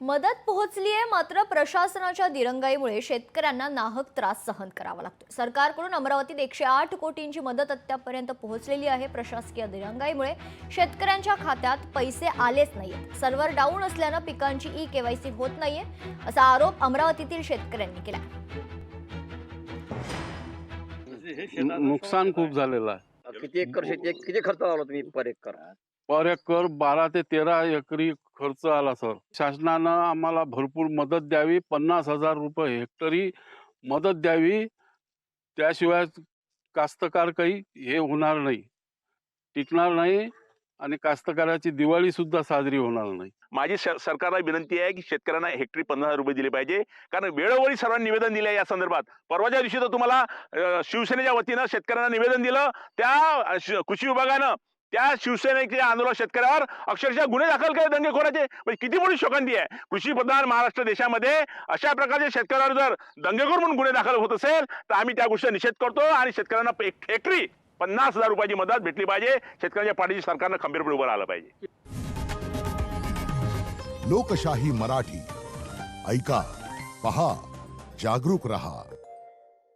मदत पोहोचली आहे, मात्र प्रशासनाच्या दिरंगाईमुळे शेतकऱ्यांना नाहक त्रास सहन करावा लागतो। सरकारकडून अमरावतीत 108 कोटींची मदत अद्यापपर्यंत पोहोचलेली आहे। प्रशासकीय दिरंगाईमुळे शेतकऱ्यांच्या खात्यात पैसे आलेच नाहीत। सर्व्हर डाऊन असल्याने पिकांची ई-केवायसी होत नाहीये, असा आरोप अमरावतीतील शेतकऱ्यांनी केला। नुकसान खूप झालेलं आहे। किती एकर शेती आहे? किती खर्च आला तुम्ही पर एकर? पर एकर 12 ते 13 एकरी खर्च आला सर। शासनानं आम्हाला भरपूर मदत द्यावी, 50,000 रुपये हेक्टरी मदत द्यावी, त्याशिवाय कास्तकार काही हे होणार नाही, टिकणार नाही आणि कास्तकाराची दिवाळी सुद्धा साजरी होणार नाही। माझी सरकारला विनंती आहे की शेतकऱ्यांना हेक्टरी 50,000 रुपये दिले पाहिजे, कारण वेळोवेळी सर्वांनी निवेदन दिले या संदर्भात। परवाच्या दिवशी तर तुम्हाला शिवसेनेच्या वतीनं शेतकऱ्यांना निवेदन दिलं, त्या कृषी विभागानं त्या शिवसेनेच्या आंदोलन शेतकऱ्यावर अक्षरशः गुन्हे दाखल केले दंगेखोराचे। म्हणजे किती मोठी शोकांती आहे। कृषी प्रधान महाराष्ट्र देशामध्ये अशा प्रकारचे शेतकऱ्यावर जर दंगेखोर म्हणून गुन्हे दाखल होत असेल तर आम्ही त्या गोष्टीचा निषेध करतो आणि शेतकऱ्यांना हेक्टरी 50,000 रुपयाची मदत भेटली पाहिजे। शेतकऱ्यांच्या पाठीशी सरकारनं खंबीरपणे उभं राहिलं पाहिजे। लोकशाही मराठी ऐका, पहा, जागरूक रहा।